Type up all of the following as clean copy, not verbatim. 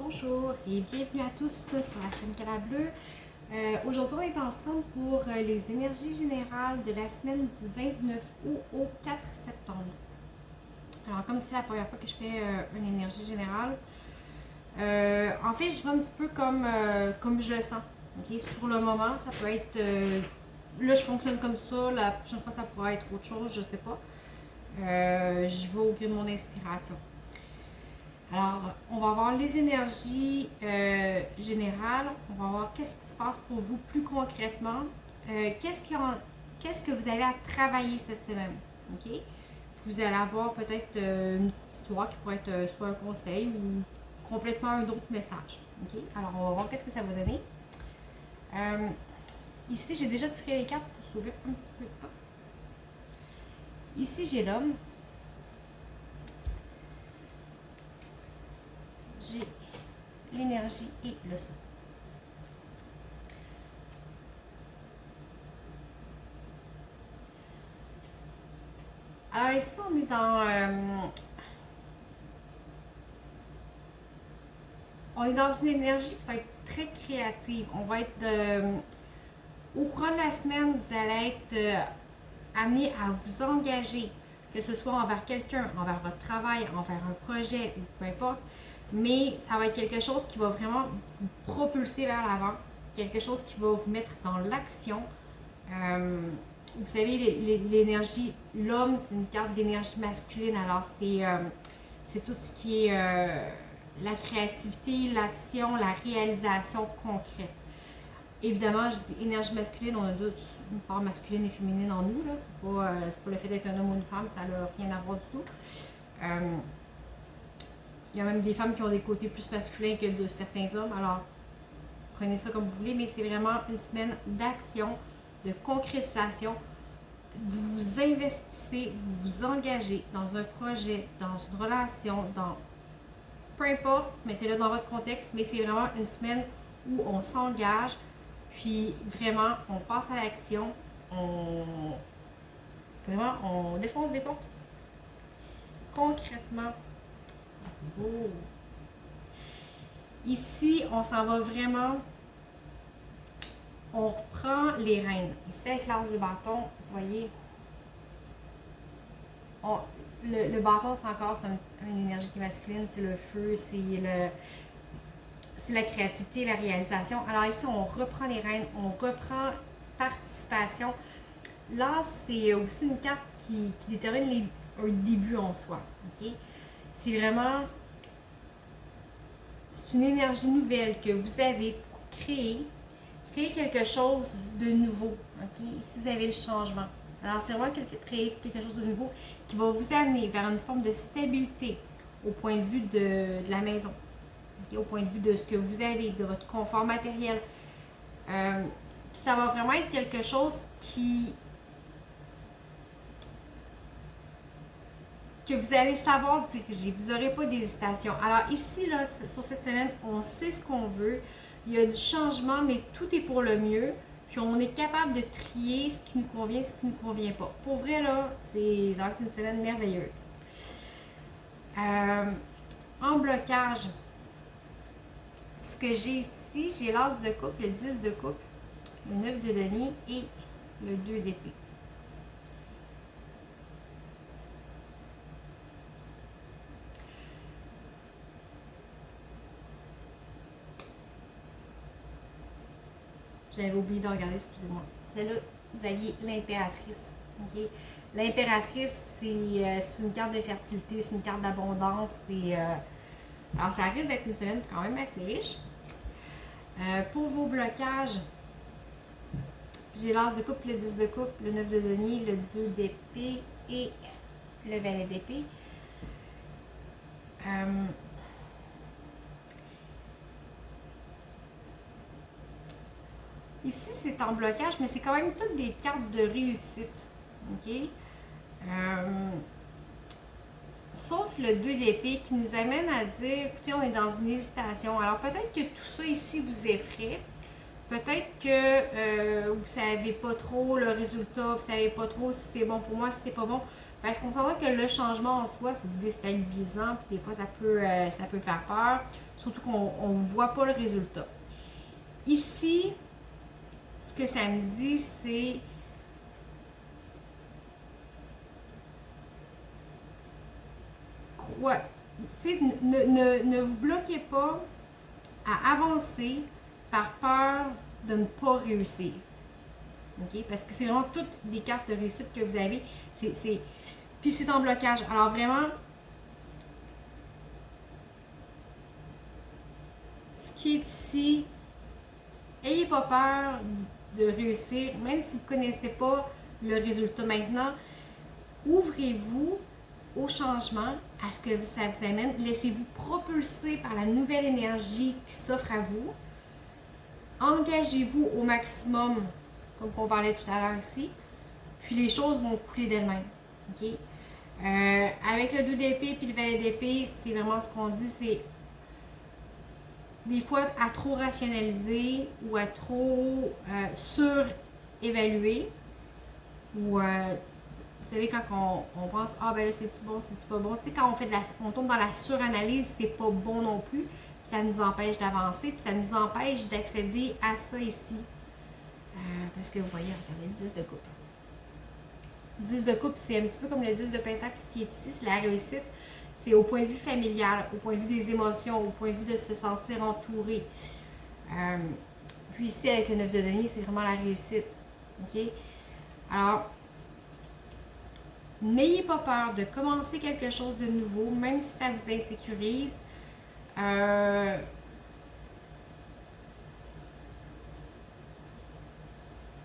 Bonjour et bienvenue à tous sur la chaîne Cala Bleu. Aujourd'hui, on est ensemble pour les énergies générales de la semaine du 29 août au 4 septembre. Alors, comme c'est la première fois que je fais une énergie générale, en fait, je vais un petit peu comme je le sens. Okay? Sur le moment, ça peut être. Là, je fonctionne comme ça, la prochaine fois, ça pourrait être autre chose, je sais pas. Je vais au gré de mon inspiration. Alors, on va voir les énergies générales. On va voir qu'est-ce qui se passe pour vous plus concrètement. Qu'est-ce que vous avez à travailler cette semaine. OK? Vous allez avoir peut-être une petite histoire qui pourrait être soit un conseil ou complètement un autre message. OK? Alors, on va voir qu'est-ce que ça va donner. Ici, j'ai déjà tiré les cartes pour sauver un petit peu de temps. Ici, j'ai l'homme. J'ai l'énergie et le son. Alors ici, on est dans une énergie qui va être très créative. On va être au cours de la semaine, vous allez être amené à vous engager, que ce soit envers quelqu'un, envers votre travail, envers un projet ou peu importe. Mais ça va être quelque chose qui va vraiment vous propulser vers l'avant, quelque chose qui va vous mettre dans l'action. Vous savez, l'énergie, l'homme, c'est une carte d'énergie masculine, alors c'est tout ce qui est la créativité, l'action, la réalisation concrète. Évidemment, je dis énergie masculine, on a une part masculine et féminine en nous, là. C'est pas le fait d'être un homme ou une femme, ça n'a rien à voir du tout. Il y a même des femmes qui ont des côtés plus masculins que de certains hommes, alors prenez ça comme vous voulez, mais c'est vraiment une semaine d'action, de concrétisation. Vous vous investissez, vous vous engagez dans un projet, dans une relation, dans peu importe, mettez-le dans votre contexte, mais c'est vraiment une semaine où on s'engage, puis vraiment on passe à l'action, on défonce des portes. Concrètement, oh. Ici, on s'en va vraiment. On reprend les rênes. Ici, avec l'as de bâton, vous voyez, le bâton, c'est encore une énergie masculine, c'est le feu, c'est la créativité, la réalisation. Alors ici, on reprend les rênes, on reprend participation. Là, c'est aussi une carte qui détermine un début en soi. Okay? C'est vraiment, c'est une énergie nouvelle que vous avez pour créer quelque chose de nouveau. Okay? Ici, vous avez le changement. Alors, c'est vraiment créer quelque chose de nouveau qui va vous amener vers une forme de stabilité au point de vue de la maison, okay? Au point de vue de ce que vous avez, de votre confort matériel. Ça va vraiment être quelque chose que vous allez savoir diriger. Vous n'aurez pas d'hésitation. Alors ici, là, sur cette semaine, on sait ce qu'on veut. Il y a du changement, mais tout est pour le mieux. Puis on est capable de trier ce qui nous convient, ce qui ne nous convient pas. Pour vrai, là, c'est une semaine merveilleuse. En blocage, ce que j'ai ici, j'ai l'as de coupe, le 10 de coupe, le 9 de denier et le 2 d'épée. J'avais oublié de regarder, excusez-moi. Celle-là, vous aviez l'impératrice. Okay? L'impératrice, c'est une carte de fertilité, c'est une carte d'abondance. Alors, ça risque d'être une semaine quand même assez riche. Pour vos blocages, j'ai l'as de coupe, le 10 de coupe, le 9 de denier, le 2 d'épée et le valet d'épée. Ici, c'est en blocage, mais c'est quand même toutes des cartes de réussite. OK? Sauf le 2 d'épée qui nous amène à dire, écoutez, on est dans une hésitation. Alors peut-être que tout ça ici vous effraie. Peut-être que vous ne savez pas trop le résultat, vous ne savez pas trop si c'est bon pour moi, si c'est pas bon. Parce qu'on s'entend que le changement en soi, c'est déstabilisant, puis des fois, ça peut faire peur, surtout qu'on ne voit pas le résultat. Ici, ce que ça me dit, c'est quoi? Tu sais, ne vous bloquez pas à avancer par peur de ne pas réussir. OK? Parce que c'est vraiment toutes les cartes de réussite que vous avez. Puis c'est en blocage. Alors vraiment, ce qui est ici, ayez pas peur de réussir, même si vous ne connaissez pas le résultat maintenant. Ouvrez-vous au changement, à ce que ça vous amène. Laissez-vous propulser par la nouvelle énergie qui s'offre à vous. Engagez-vous au maximum, comme on parlait tout à l'heure ici, puis les choses vont couler d'elles-mêmes. OK? Avec le 2 d'épée puis le valet d'épée, c'est vraiment ce qu'on dit, c'est des fois à trop rationaliser ou à trop surévaluer ou vous savez, quand on pense, ah ben là, c'est-tu bon, c'est-tu pas bon? Tu sais, quand on tombe dans la suranalyse, c'est pas bon non plus. Puis ça nous empêche d'avancer, puis ça nous empêche d'accéder à ça ici. Parce que vous voyez, regardez, le 10 de coupe. Le 10 de coupe, c'est un petit peu comme le 10 de pentacle qui est ici, c'est la réussite. C'est au point de vue familial, au point de vue des émotions, au point de vue de se sentir entouré. Puis ici, avec le 9 de denier, c'est vraiment la réussite. OK? Alors, n'ayez pas peur de commencer quelque chose de nouveau, même si ça vous insécurise.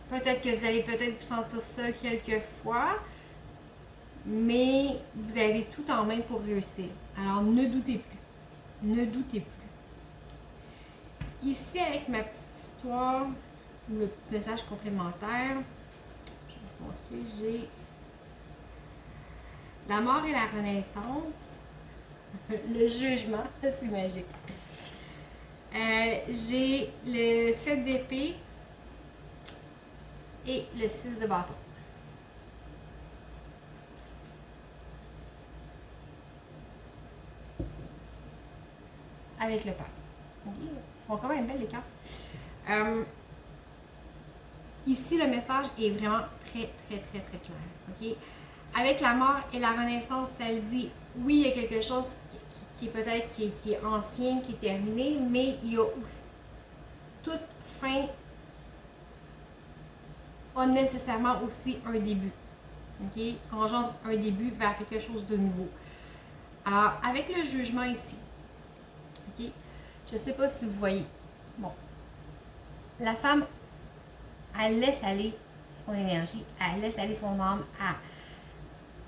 Peut-être que vous allez peut-être vous sentir seul quelquefois, mais vous avez tout en main pour réussir. Alors ne doutez plus. Ne doutez plus. Ici, avec ma petite histoire, ou le petit message complémentaire, je vais vous montrer, j'ai la mort et la renaissance, le jugement, c'est magique. J'ai le 7 d'épée et le 6 de bâton. Avec le pape. Okay. Ils sont quand même belles les cartes. Ici, le message est vraiment très, très, très, très clair. Okay? Avec la mort et la renaissance, ça le dit, oui, il y a quelque chose qui est peut-être qui est ancien, qui est terminé, mais il y a aussi toute fin a nécessairement aussi un début. OK? Engendre un début vers quelque chose de nouveau. Alors, avec le jugement ici, OK? Je ne sais pas si vous voyez. Bon. La femme, elle laisse aller son énergie, elle laisse aller son âme,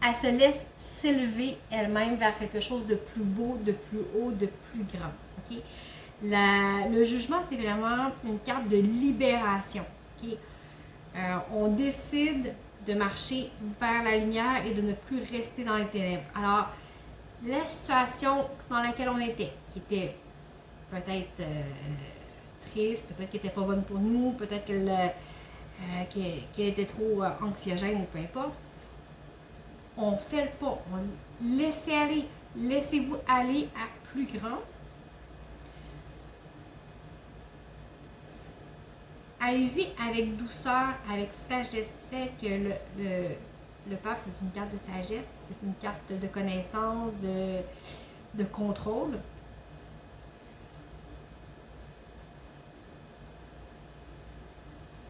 elle se laisse s'élever elle-même vers quelque chose de plus beau, de plus haut, de plus grand. Okay? Le jugement, c'est vraiment une carte de libération. Okay? On décide de marcher vers la lumière et de ne plus rester dans les ténèbres. Alors, la situation dans laquelle on était, qui était peut-être triste, peut-être qu'elle n'était pas bonne pour nous, peut-être qu'elle était trop anxiogène ou peu importe, on fait le pas, on laissez aller, laissez-vous aller à plus grand. Allez-y avec douceur, avec sagesse. C'est que le pape, c'est une carte de sagesse, c'est une carte de connaissance, de contrôle.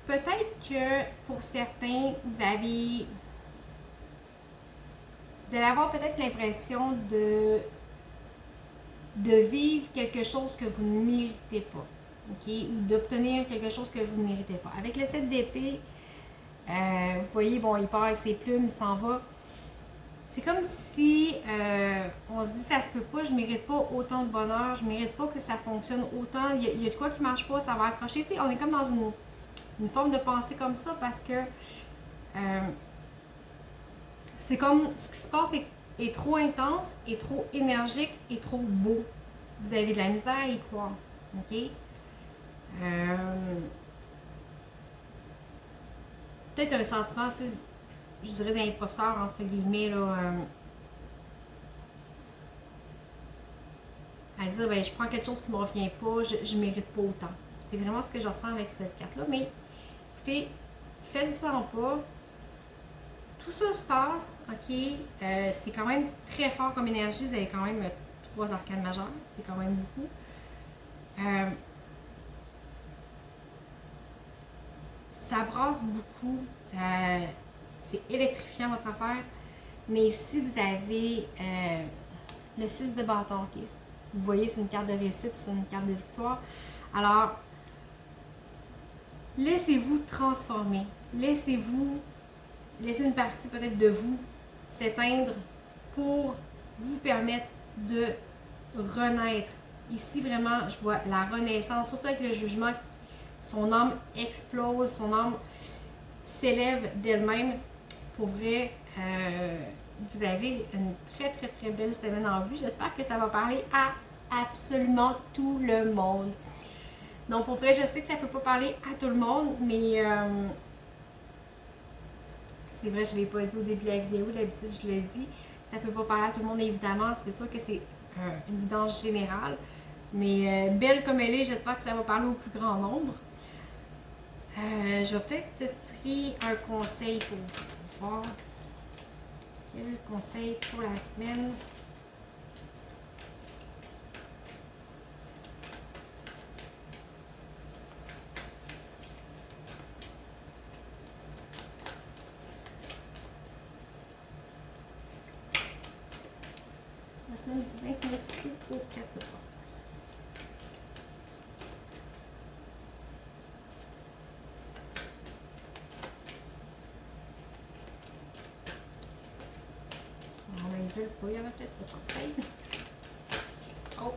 Peut-être que pour certains, vous allez avoir peut-être l'impression de vivre quelque chose que vous ne méritez pas. Okay? Ou d'obtenir quelque chose que vous ne méritez pas. Avec le 7 d'épée, vous voyez, bon, il part avec ses plumes, il s'en va. C'est comme si on se dit, ça se peut pas, je mérite pas autant de bonheur, je mérite pas que ça fonctionne autant, il y a de quoi qui marche pas, ça va accrocher. Tu sais, on est comme dans une forme de pensée comme ça parce que c'est comme ce qui se passe est trop intense, est trop énergique, est trop beau. Vous avez de la misère à y croire. OK? Peut-être un sentiment, tu sais, je dirais, d'imposteur, entre guillemets, là, à dire, ben, je prends quelque chose qui ne me revient pas, je ne mérite pas autant. C'est vraiment ce que je ressens avec cette carte-là. Mais écoutez, faites-vous en pas. Tout ça se passe, ok? C'est quand même très fort comme énergie. Vous avez quand même 3 arcanes majeures. C'est quand même beaucoup. Ça brasse beaucoup. C'est électrifiant votre affaire. Mais si vous avez le 6 de bâton, ok? Vous voyez, c'est une carte de réussite, c'est une carte de victoire. Alors, laissez-vous transformer. Laissez une partie peut-être de vous s'éteindre pour vous permettre de renaître. Ici, vraiment, je vois la renaissance, surtout avec le jugement. Son âme explose, son âme s'élève d'elle-même. Pour vrai, vous avez une très, très, très belle semaine en vue. J'espère que ça va parler à absolument tout le monde. Donc, pour vrai, je sais que ça ne peut pas parler à tout le monde, mais c'est vrai, je ne l'ai pas dit au début de la vidéo, d'habitude, je le dis. Ça ne peut pas parler à tout le monde, évidemment. C'est sûr que c'est une évidence générale. Mais belle comme elle est, j'espère que ça va parler au plus grand nombre. Je vais peut-être te tirer un conseil pour voir. Quel conseil pour la semaine? La semaine du 29 août au 4 septembre. Ils veulent pas, il y en a peut-être pas de conseil. Oh!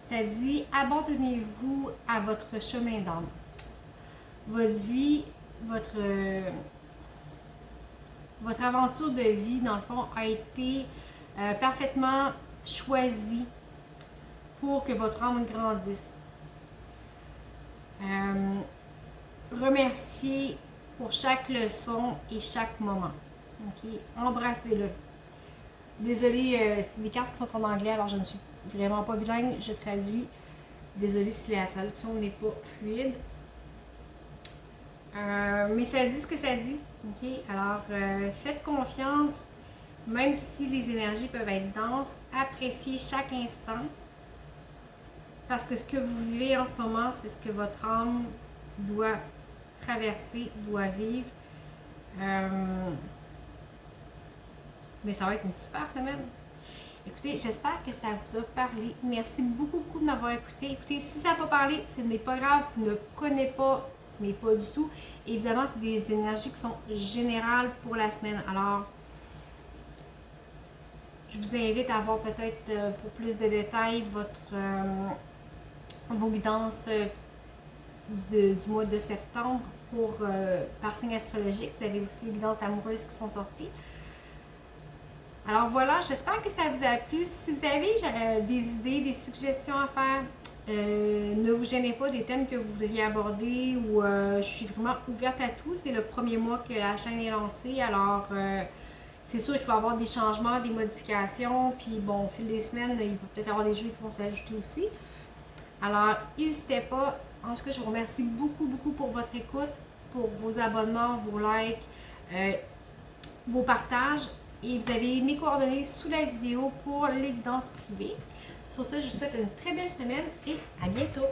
Ça dit, abandonnez-vous à votre chemin d'âme. Votre vie, votre aventure de vie, dans le fond, a été parfaitement choisie pour que votre âme grandisse. Remerciez pour chaque leçon et chaque moment. Okay? Embrassez-le. Désolée, c'est des cartes qui sont en anglais, alors je ne suis vraiment pas bilingue, je traduis. Désolée si la traduction n'est pas fluide. Mais ça dit ce que ça dit. Okay? Alors, faites confiance, même si les énergies peuvent être denses, appréciez chaque instant. Parce que ce que vous vivez en ce moment, c'est ce que votre âme doit traverser, doit vivre. Mais ça va être une super semaine. Écoutez, j'espère que ça vous a parlé. Merci beaucoup, beaucoup de m'avoir écouté. Écoutez, si ça n'a pas parlé, ce n'est pas grave, vous ne connaissez pas, ce n'est pas du tout. Évidemment, c'est des énergies qui sont générales pour la semaine. Alors, je vous invite à voir peut-être pour plus de détails vos guidances du mois de septembre par signe astrologique. Vous avez aussi les guidances amoureuses qui sont sorties. Alors voilà, j'espère que ça vous a plu. Si vous avez des idées, des suggestions à faire, ne vous gênez pas des thèmes que vous voudriez aborder ou je suis vraiment ouverte à tout. C'est le premier mois que la chaîne est lancée, alors c'est sûr qu'il va y avoir des changements, des modifications, puis bon, au fil des semaines, il va peut-être y avoir des jeux qui vont s'ajouter aussi. Alors, n'hésitez pas. En tout cas, je vous remercie beaucoup, beaucoup pour votre écoute, pour vos abonnements, vos likes, vos partages. Et vous avez mes coordonnées sous la vidéo pour les guidances privées. Sur ce, je vous souhaite une très belle semaine et à bientôt!